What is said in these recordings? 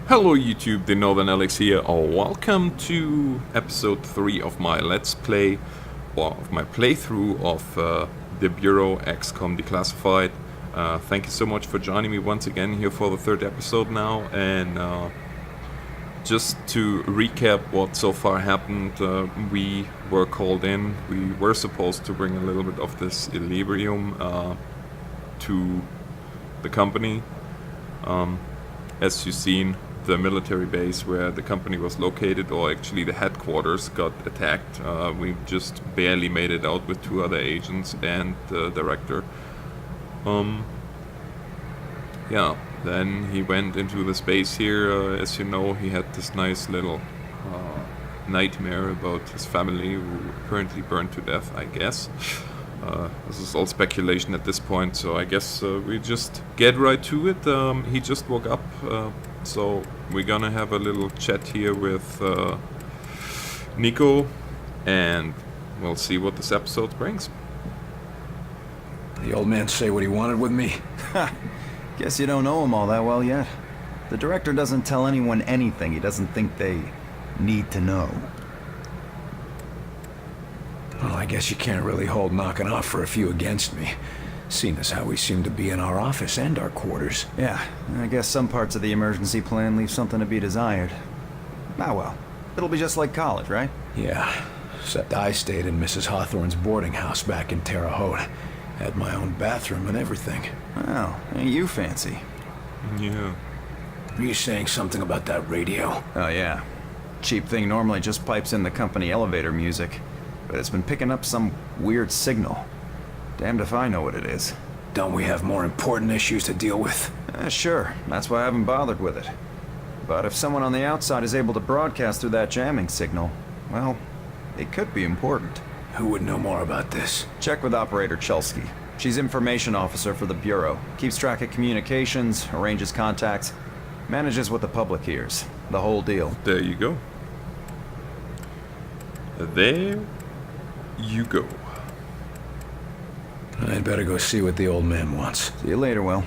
Hello YouTube, TheNorthernAlex here. Welcome to episode 3 of my Let's Play, or of my playthrough of the Bureau XCom Declassified. Thank you so much for joining me once again here for the third episode now, and just to recap what so far happened, we were called in. We were supposed to bring a little bit of this Illyrium to the company. As you've seen, the military base where the company was located, or actually the headquarters, got attacked. We just barely made it out with 2 other agents and the director. Yeah, then he went into the space here. As you know, he had this nice little nightmare about his family who currently burned to death, I guess. This is all speculation at this point, so I guess we just get right to it. He just woke up, so we're gonna have a little chat here with Nico, and we'll see what this episode brings. The old man say what he wanted with me? Ha! Guess you don't know him all that well yet. The director doesn't tell anyone anything he doesn't think they need to know. Well, I guess you can't really hold knocking off for a few against me, seeing as how we seem to be in our office and our quarters. Yeah, I guess some parts of the emergency plan leave something to be desired. Ah well, it'll be just like college, right? Yeah, except I stayed in Mrs. Hawthorne's boarding house back in Terre Haute. Had my own bathroom and everything. Well, ain't you fancy? Yeah. Were you saying something about that radio? Oh yeah. Cheap thing normally just pipes in the company elevator music, but it's been picking up some weird signal. Damned if I know what it is. Don't we have more important issues to deal with? Sure, that's why I haven't bothered with it. But if someone on the outside is able to broadcast through that jamming signal, well, it could be important. Who would know more about this? Check with Operator Chelsky. She's information officer for the Bureau. Keeps track of communications, arranges contacts, manages what the public hears. The whole deal. There you go. There you go. I'd better go see what the old man wants. See you later, Will.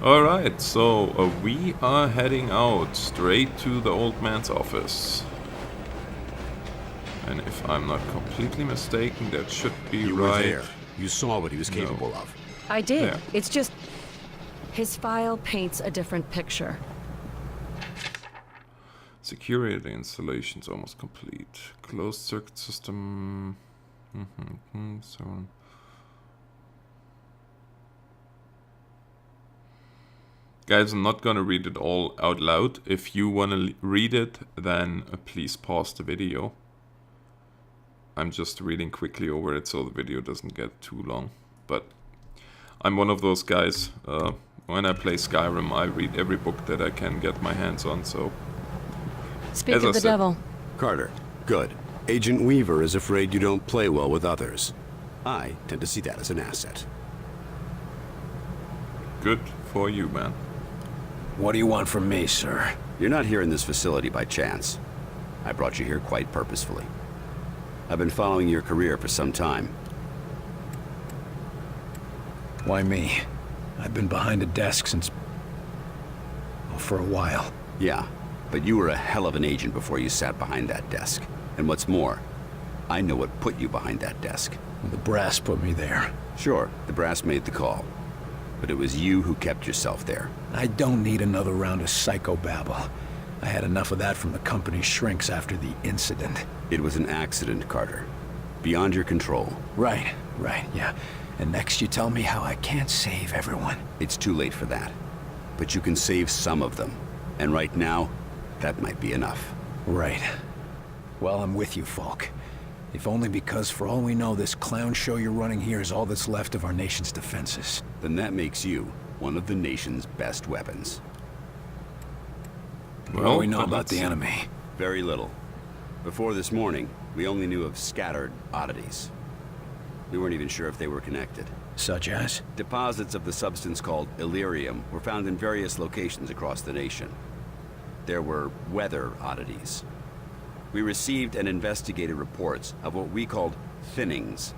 Alright, so we are heading out straight to the old man's office. And if I'm not completely mistaken, that should be You right. were there. You saw what he was capable of. I did. Yeah. It's just... his file paints a different picture. Security installation's almost complete. Closed circuit system. So guys, I'm not gonna read it all out loud. If you wanna read it, then please pause the video. I'm just reading quickly over it so the video doesn't get too long. But I'm one of those guys. When I play Skyrim, I read every book that I can get my hands on, so... Speak As I of the said- devil. Carter, good. Agent Weaver is afraid you don't play well with others. I tend to see that as an asset. Good for you, man. What do you want from me, sir? You're not here in this facility by chance. I brought you here quite purposefully. I've been following your career for some time. Why me? I've been behind a desk since... well, for a while. Yeah, but you were a hell of an agent before you sat behind that desk. And what's more, I know what put you behind that desk. The brass put me there. Sure, the brass made the call. But it was you who kept yourself there. I don't need another round of psychobabble. I had enough of that from the company's shrinks after the incident. It was an accident, Carter. Beyond your control. Right, yeah. And next you tell me how I can't save everyone. It's too late for that. But you can save some of them. And right now, that might be enough. Right. Well, I'm with you, Falk. If only because, for all we know, this clown show you're running here is all that's left of our nation's defenses. Then that makes you one of the nation's best weapons. What do we know but about let's the see. enemy? Very little. Before this morning, we only knew of scattered oddities. We weren't even sure if they were connected. Such as? Deposits of the substance called Illyrium were found in various locations across the nation. There were weather oddities. We received and investigated reports of what we called thinnings.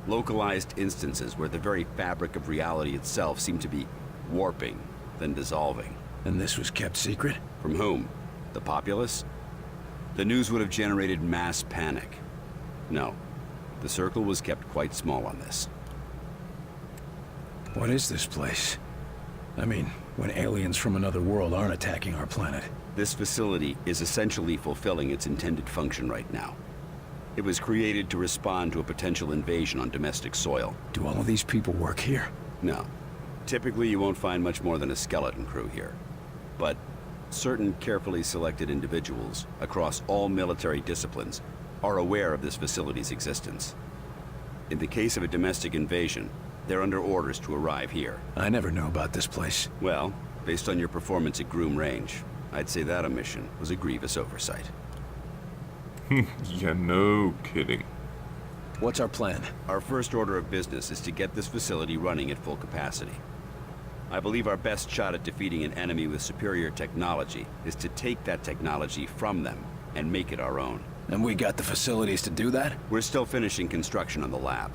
Localized instances where the very fabric of reality itself seemed to be warping, then dissolving. And this was kept secret? From whom? The populace? The news would have generated mass panic. No, the circle was kept quite small on this. What is this place? I mean, when aliens from another world aren't attacking our planet. This facility is essentially fulfilling its intended function right now. It was created to respond to a potential invasion on domestic soil. Do all of these people work here? No. Typically, you won't find much more than a skeleton crew here. But certain carefully selected individuals across all military disciplines are aware of this facility's existence. In the case of a domestic invasion, they're under orders to arrive here. I never knew about this place. Well, based on your performance at Groom Range, I'd say that omission was a grievous oversight. Yeah, no kidding. What's our plan? Our first order of business is to get this facility running at full capacity. I believe our best shot at defeating an enemy with superior technology is to take that technology from them and make it our own. And we got the facilities to do that? We're still finishing construction on the lab,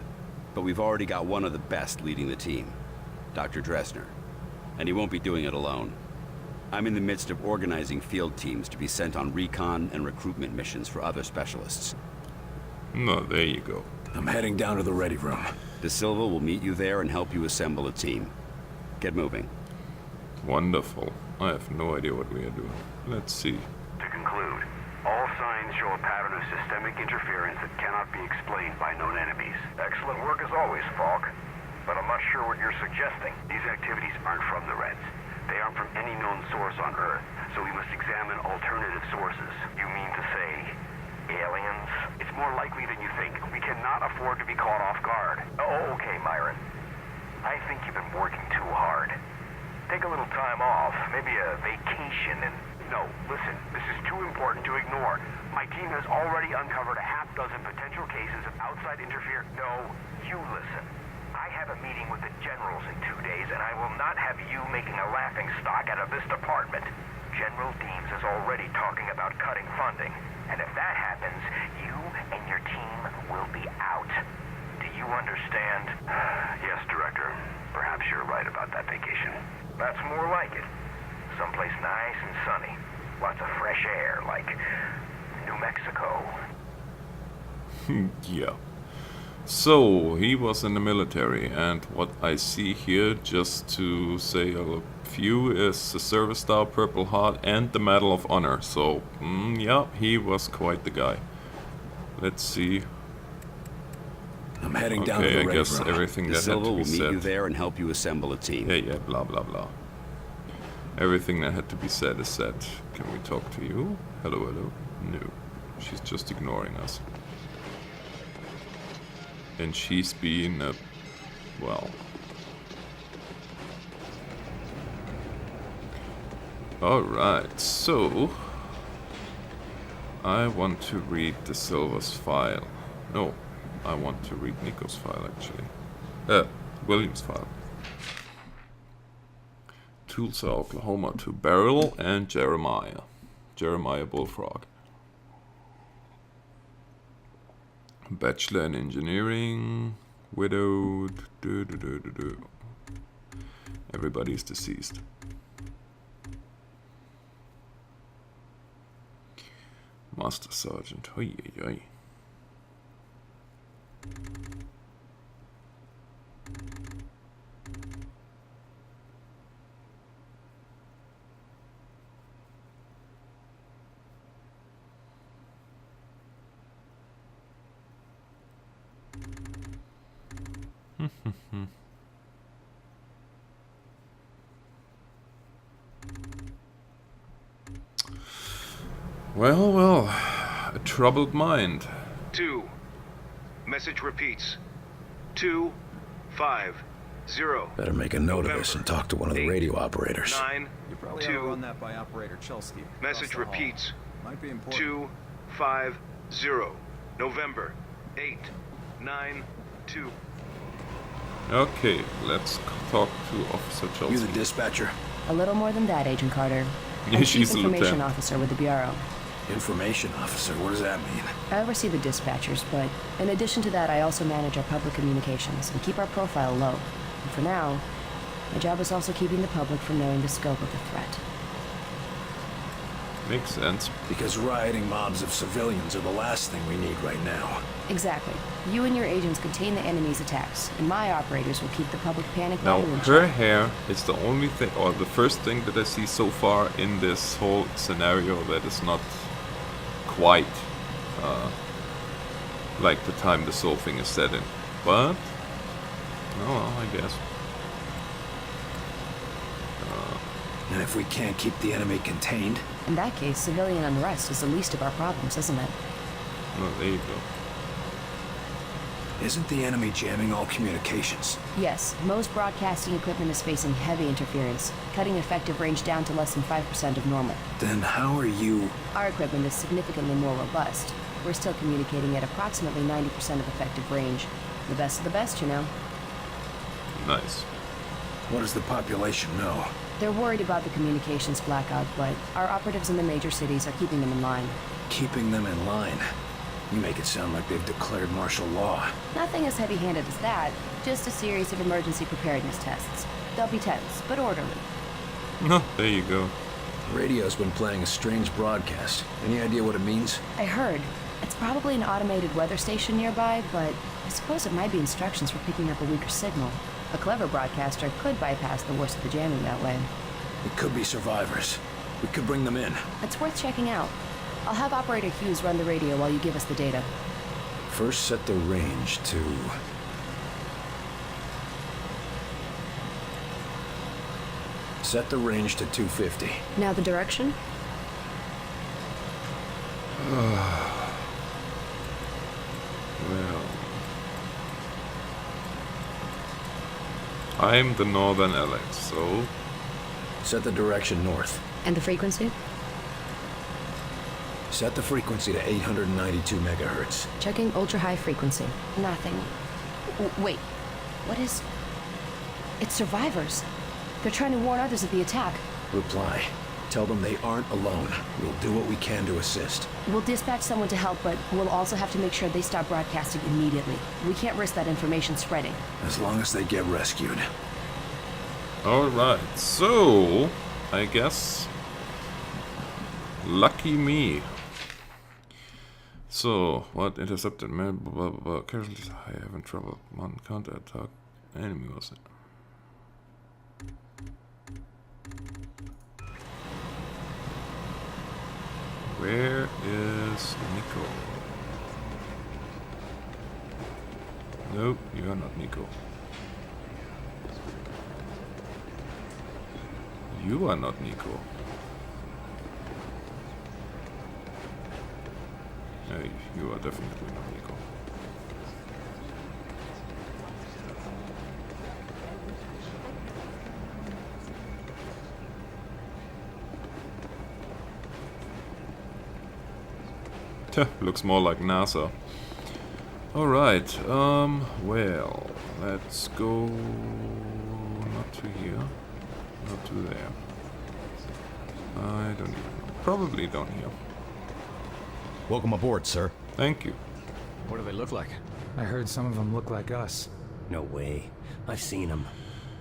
but we've already got one of the best leading the team, Dr. Dresner. And he won't be doing it alone. I'm in the midst of organizing field teams to be sent on recon and recruitment missions for other specialists. No, there you go. I'm heading down to the ready room. De Silva will meet you there and help you assemble a team. Get moving. Wonderful. I have no idea what we are doing. Let's see. To conclude, all signs show a pattern of systemic interference that cannot be explained by known enemies. Excellent work as always, Falk. But I'm not sure what you're suggesting. These activities aren't from the Reds. They aren't from any known source on Earth, so we must examine alternative sources. You mean to say, aliens? It's more likely than you think. We cannot afford to be caught off guard. Oh, okay, Myron. I think you've been working too hard. Take a little time off, maybe a vacation and... No, listen, this is too important to ignore. My team has already uncovered a half dozen potential cases of outside interference. No, you listen. I have a meeting with the generals in 2 days, and I will not have you making a laughing stock out of this department. General Deems is already talking about cutting funding, and if that happens, you and your team will be out. Do you understand? Yes, Director. Perhaps you're right about that vacation. That's more like it. Someplace nice and sunny. Lots of fresh air, like New Mexico. Yeah. So, he was in the military, and what I see here, just to say a few, is the Service Star, Purple Heart, and the Medal of Honor. So, yeah, he was quite the guy. Let's see. I'm heading down to Okay, the I ready guess room. everything De that had Silva to will be meet you said. there and help you assemble a team. Yeah, blah blah blah. Everything that had to be said is said. Can we talk to you? Hello, hello. No. She's just ignoring us. And she's being a... well... Alright, so... I want to read De Silva's file. No, I want to read Nico's file, actually. William's file. Tulsa, Oklahoma to Beryl and Jeremiah. Jeremiah Bullfrog. Bachelor in Engineering. Widowed. Everybody's deceased. Master Sergeant. Oi, oi, oi. Well, well, a troubled mind. 2. Message repeats. 250. Better make a note of this and talk to one of the radio operators. 9. You probably ought to run that by Operator Chelsky. Message across the hall. repeats. Might be important. 250. November 892. Okay, let's talk to Officer You Chelsea. the dispatcher? A little more than that, Agent Carter. Yeah, I'm she's Chief a Information lieutenant. Officer with the Bureau. Information officer, what does that mean? I oversee the dispatchers, but in addition to that, I also manage our public communications and keep our profile low. And for now, my job is also keeping the public from knowing the scope of the threat. Makes sense. Because rioting mobs of civilians are the last thing we need right now. Exactly. You and your agents contain the enemy's attacks, and my operators will keep the public panic Now, level in her check. hair is the only thing, or the first thing that I see so far in this whole scenario that is not quite like the time this whole thing is set in. But, oh well, I guess. And if we can't keep the enemy contained, In that case, civilian unrest is the least of our problems, isn't it? Oh, there you go. isn't the enemy jamming all communications? Yes, most broadcasting equipment is facing heavy interference, cutting effective range down to less than 5% of normal. Then how are you... Our equipment is significantly more robust. We're still communicating at approximately 90% of effective range. The best of the best, you know. Nice. What does the population know? They're worried about the communications blackout, but our operatives in the major cities are keeping them in line. Keeping them in line. You make it sound like they've declared martial law. Nothing as heavy-handed as that, just a series of emergency preparedness tests. They'll be tense, but orderly. No, there you go. Radio's been playing a strange broadcast. Any idea what it means? I heard. It's probably an automated weather station nearby, but I suppose it might be instructions for picking up a weaker signal. A clever broadcaster could bypass the worst of the jamming that way. It could be survivors. We could bring them in. It's worth checking out. I'll have Operator Hughes run the radio while you give us the data. First set the range to... Set the range to 250. Now the direction? Well, I'm the NorthernAlex, so Set the direction north. And the frequency? Set the frequency to 892 megahertz. Checking ultra-high frequency. Nothing. Wait. What is... It's survivors. They're trying to warn others of the attack. Reply. Tell them they aren't alone. We'll do what we can to assist. We'll dispatch someone to help, but we'll also have to make sure they stop broadcasting immediately. We can't risk that information spreading. As long as they get rescued. alright, so I guess lucky me. So, what intercepted man, blah blah blah, casualties high, having trouble on counter-attack. Enemy was it? Where is Nico? Nope, you are not Nico. You are not Nico. Hey, you are definitely not Nico. Looks more like NASA. Alright, well, let's go not to here, not to there. I don't even know. Probably down here. Welcome aboard, sir. Thank you. What do they look like? I heard some of them look like us. No way. I've seen them.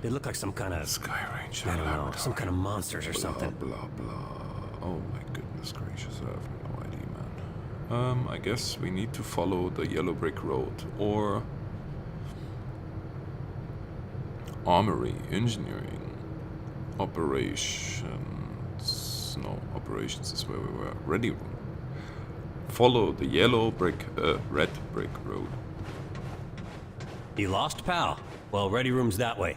They look like some kind of... Sky Ranger I don't know, Laboratory. some kind of monsters or something. Blah blah. Oh my goodness gracious, I have no idea, man. I guess we need to follow the yellow brick road or armory, engineering, operations. No, operations is where we were. Ready room. Follow the yellow brick, red brick road. You lost, pal? Well, ready room's that way.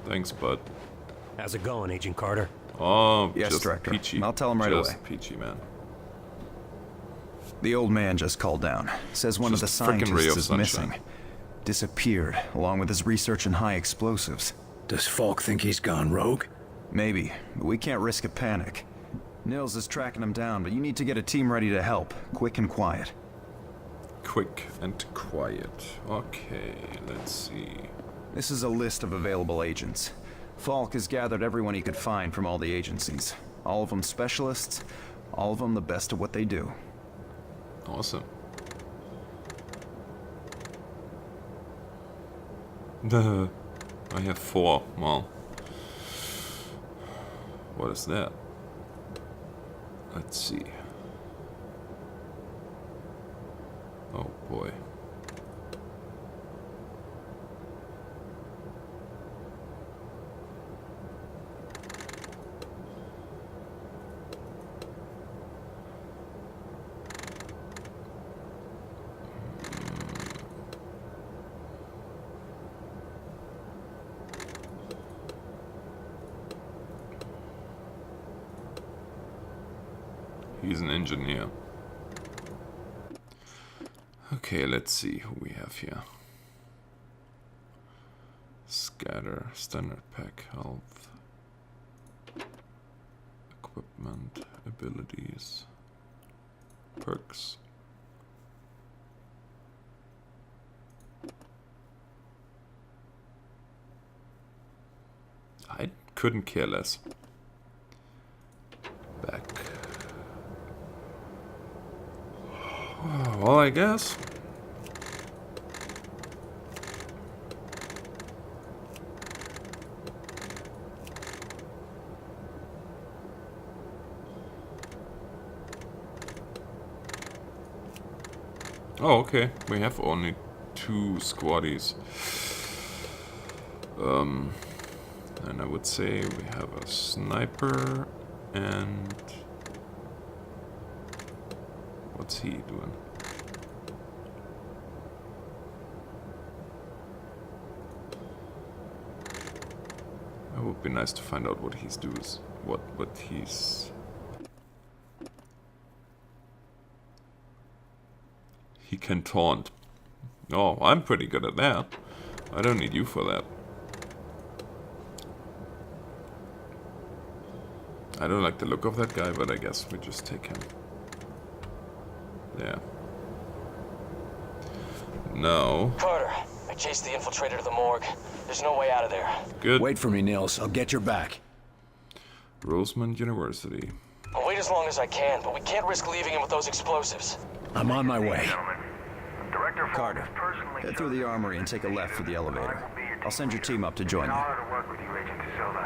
Thanks, bud. How's it going, Agent Carter? Oh, Yes, just Director. peachy. I'll tell him right just away. Peachy, man. The old man just called down. Says one of the Just a frickin' ray scientists of is sunshine. missing. Disappeared, along with his research in high explosives. Does Falk think he's gone rogue? Maybe, but we can't risk a panic. Nils is tracking him down, but you need to get a team ready to help, quick and quiet. Quick and quiet. Okay, let's see. This is a list of available agents. Falk has gathered everyone he could find from all the agencies. All of them specialists, all of them the best at what they do. Awesome. I have 4. Well, What is that? Let's see. Oh boy. He's an engineer. Okay, let's see who we have here. Scatter, standard pack, health, equipment, abilities, perks. I couldn't care less. Back. Well, I guess. Oh, okay. We have only 2 squaddies. And I would say we have a sniper and... What's he doing? It would be nice to find out what he's doing. What he's... He can taunt. Oh, I'm pretty good at that. I don't need you for that. I don't like the look of that guy, but I guess we just take him. Yeah. No. Carter, I chased the infiltrator to the morgue. There's no way out of there. Good. Wait for me, Nils. I'll get your back. Rosemont University. I'll wait as long as I can, but we can't risk leaving him with those explosives. I'm on my way. Director Carter, head through the armory and take a left for the elevator. I'll send your team up to join you.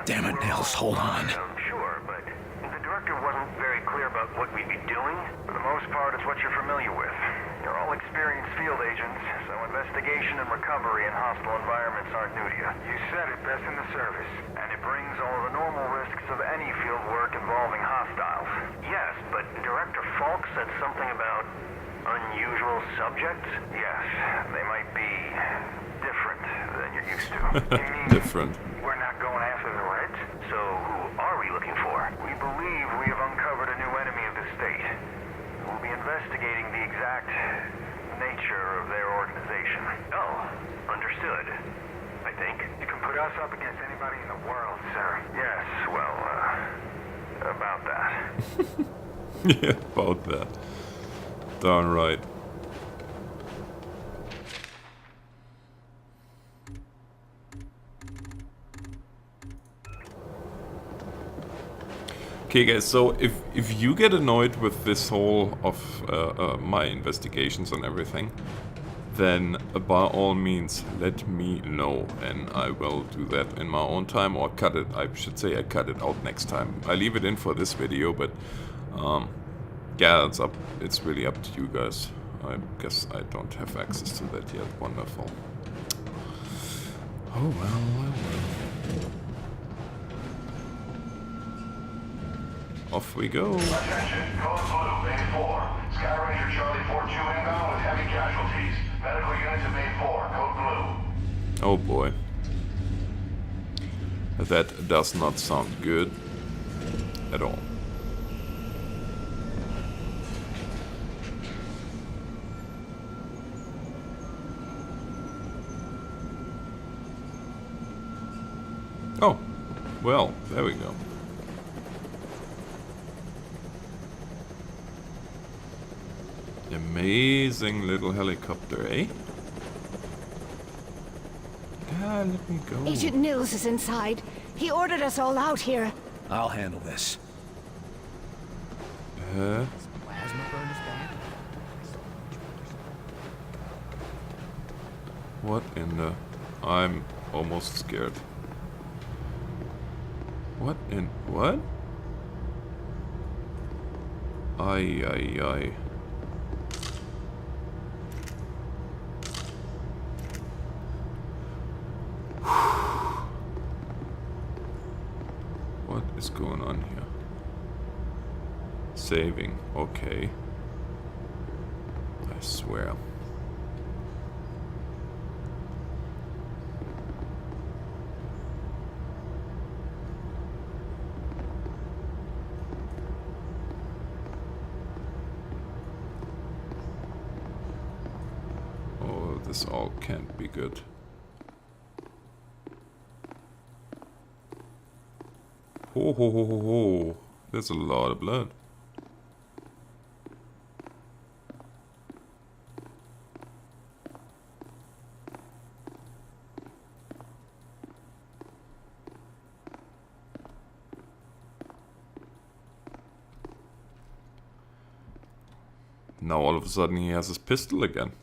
Damn it, Nils. Hold on. Sure, but the director wasn't very clear about what we'd be doing. For the most part, it's what you're familiar with. You're all experienced field agents, so investigation and recovery in hostile environments aren't new to you. You said it best in the service, and it brings all of the normal risks of any field work involving hostiles. Yes, but Director Falk said something about unusual subjects? Yes, they might be different than you're used to. Different. We're not going after the Reds, so who are we looking for? We believe we have uncovered a new enemy of the state. We'll be investigating the exact nature of their organization. Oh, understood. I think. You can put us up against anybody in the world, sir. Yes, well, about that. Yeah, about that. Darn right. Okay guys, so if you get annoyed with this whole of my investigations and everything, then by all means let me know and I will do that in my own time, or cut it, I should say I cut it out next time. I leave it in for this video, but yeah, it's really up to you guys. I guess I don't have access to that yet. Wonderful. Oh well, oh well. Off we go. Attention, Code Blue, Bay 4. Sky Ranger Charlie 4-2 inbound with heavy casualties. Medical units at Bay 4, Code Blue. Oh boy. That does not sound good at all. Oh, well, there we go. Amazing little helicopter, eh? Ah, let me go. Agent Nils is inside. He ordered us all out here. I'll handle this. What in the... I'm almost scared. What in... what? Ay, ay, ay. What is going on here? Saving, okay. I swear. Oh, this all can't be good. Ho ho ho ho ho. There's a lot of blood. Now all of a sudden he has his pistol again.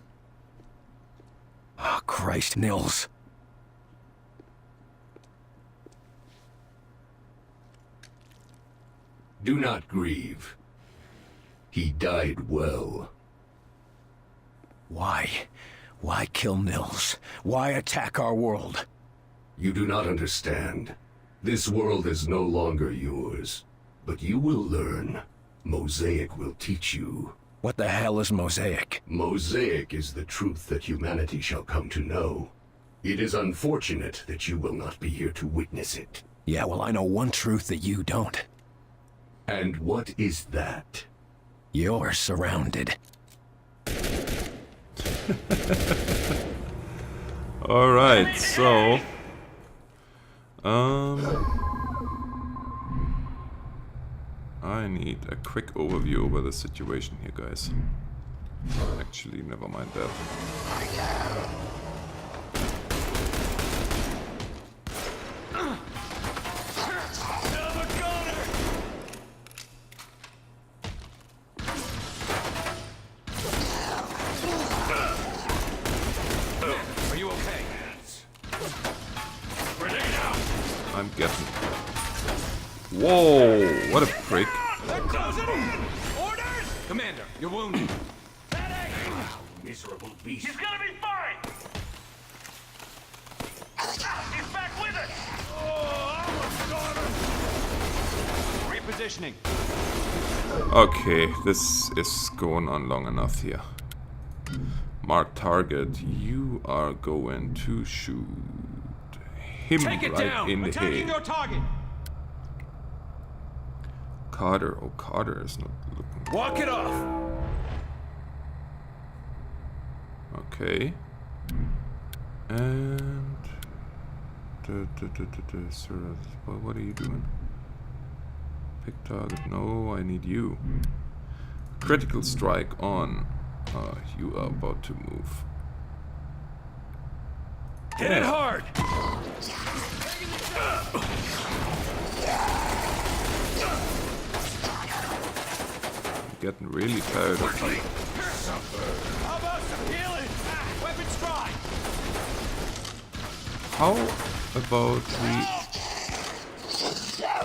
Oh, Christ, Nils. Do not grieve. He died well. Why? Why kill Nils? Why attack our world? You do not understand. This world is no longer yours. But you will learn. Mosaic will teach you. What the hell is Mosaic? Mosaic is the truth that humanity shall come to know. It is unfortunate that you will not be here to witness it. Yeah, well, I know one truth that you don't. And what is that? You're surrounded. Alright, so... I need a quick overview over the situation here, guys. Actually, never mind that. Are you okay? I'm getting... Whoa! What a prick. They're closing in! Orders! Commander, you're wounded. Miserable beast. He's gonna be fine! He's back with us! Repositioning. Okay, this is going on long enough here. Mark target. You are going to shoot him Take it right down! in the Attacking head. your target! Carter. Oh, Carter is not looking. Walk it off! Okay. And... Sir, what are you doing? Pick target. No, I need you. Critical strike on. You are about to move. Hit it hard! I'm getting really tired of you. How about some healing? Weapons dry! How about we...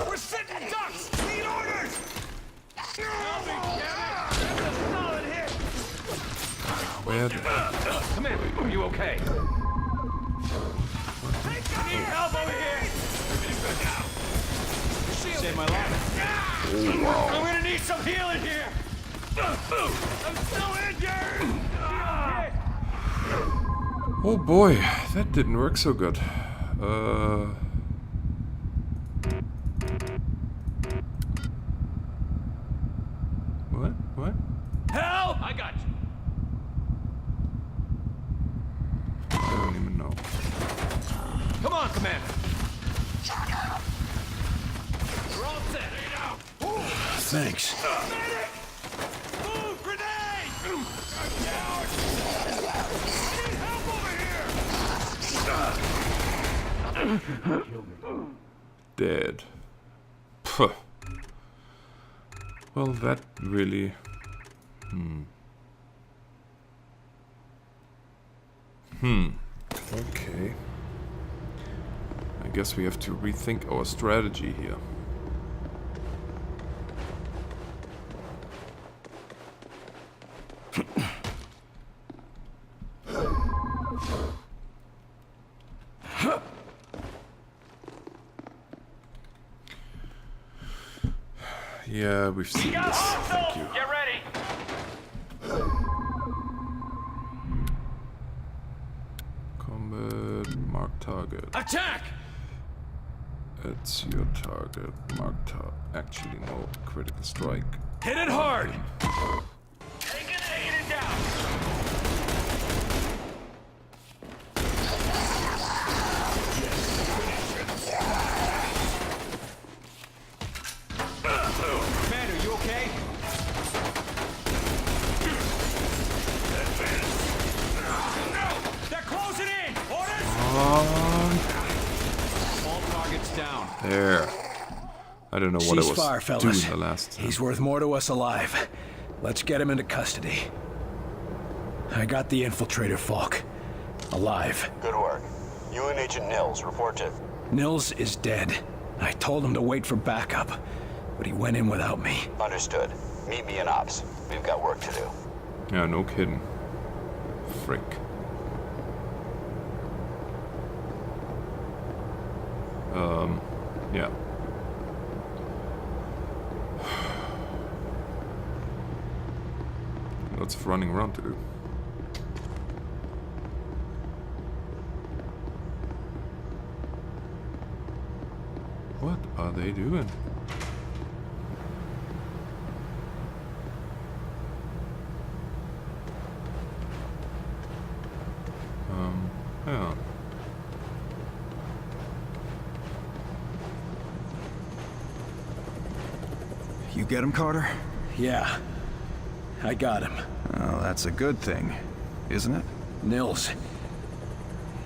We're sitting ducks! Need orders! Where the... Commander, are you okay? I need help over here! Save my life. Oh, wow. I'm gonna need some healing here! I'm still injured! Oh boy, that didn't work so good. What? Help! I got you. I don't even know. Come on, Commander. We're all set. Thanks. Medic! Move! Grenade! Coward! I need help over here! Dead. Puh. Well, that really... Okay. I guess we have to rethink our strategy here. Yeah, we've seen this. Thank you. Get ready. Combat, mark target. Attack! It's your target, mark target. Actually, no. Critical strike. Hit it hard! Take it, hit it down! Commander, you okay? They're closing in! Orders! All targets down. There. I don't know what I was Ceasefire, fellas. doing the last time. He's worth more to us alive. Let's get him into custody. I got the infiltrator, Falk. Alive. Good work. You and Agent Nils report to... Nils is dead. I told him to wait for backup, but he went in without me. Understood. Meet me in Ops. We've got work to do. Yeah, no kidding. Frick. Yeah. Lots of running around to do. What are they doing? Yeah. You get him, Carter? Yeah. I got him. Oh, that's a good thing, isn't it? Nils.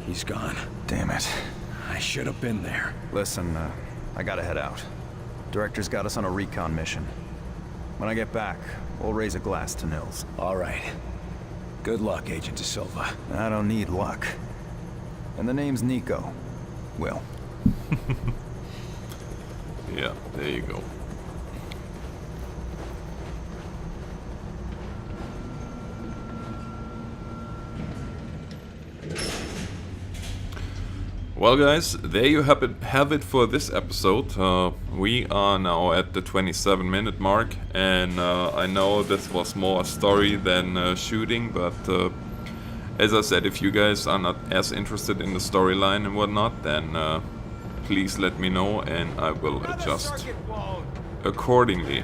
He's gone. Damn it. I should have been there. Listen, I gotta head out. Director's got us on a recon mission. When I get back, we'll raise a glass to Nils. All right. Good luck, Agent De Silva. I don't need luck. And the name's Nico. Will. Yeah, there you go. Well guys, there you have it for this episode. We are now at the 27-minute mark, and I know this was more a story than shooting, but as I said, if you guys are not as interested in the storyline and whatnot, then please let me know and I will adjust accordingly.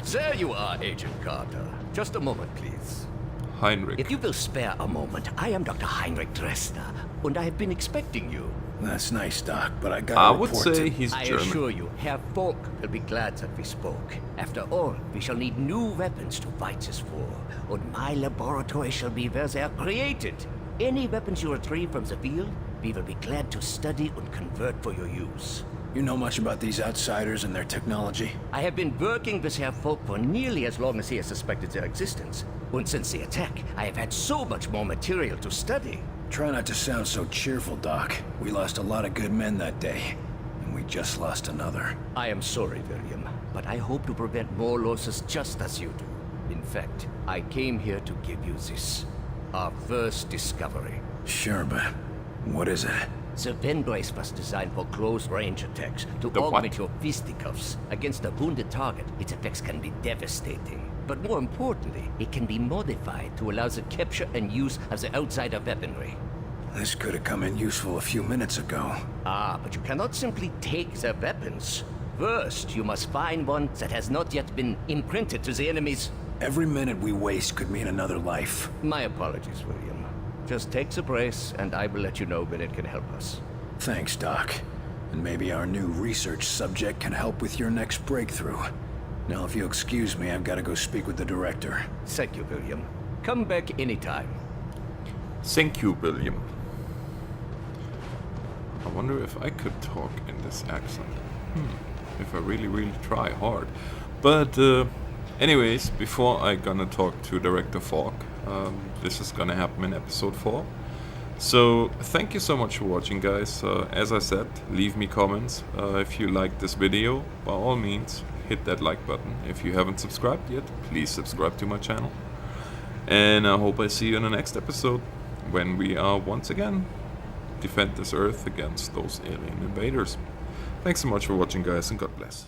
There you are, Agent Carter. Just a moment, please. Heinrich. If you will spare a moment, I am Dr. Heinrich Dresner, and I have been expecting you. That's nice, Doc, but I got I a would report say to... he's I German. assure you, Herr Falk will be glad that we spoke. After all, we shall need new weapons to fight this war, and my laboratory shall be where they are created. Any weapons you retrieve from the field, we will be glad to study and convert for your use. You know much about these outsiders and their technology? I have been working with Herr Falk for nearly as long as he has suspected their existence. And since the attack, I have had so much more material to study. Try not to sound so cheerful, Doc. We lost a lot of good men that day, and we just lost another. I am sorry, William, but I hope to prevent more losses just as you do. In fact, I came here to give you this. Our first discovery. Sure, but what is it? The Ven brace was designed for close-range attacks to augment your fisticuffs. Against a wounded target, its effects can be devastating. But more importantly, it can be modified to allow the capture and use of the outsider weaponry. This could have come in useful a few minutes ago. Ah, but you cannot simply take their weapons. First, you must find one that has not yet been imprinted to the enemies. Every minute we waste could mean another life. My apologies, William. Just take the brace, and I will let you know when it can help us. Thanks, Doc. And maybe our new research subject can help with your next breakthrough. Now, if you'll excuse me, I've got to go speak with the director. Thank you, William. Come back anytime. Thank you, William. I wonder if I could talk in this accent. If I really try hard. But anyways, before I gonna talk to Director Falk, this is gonna happen in episode 4. So thank you so much for watching, guys. As I said, leave me comments if you liked this video. By all means, hit that like button. If you haven't subscribed yet, please subscribe to my channel. And I hope I see you in the next episode, when we are once again defend this Earth against those alien invaders. Thanks so much for watching, guys, and God bless.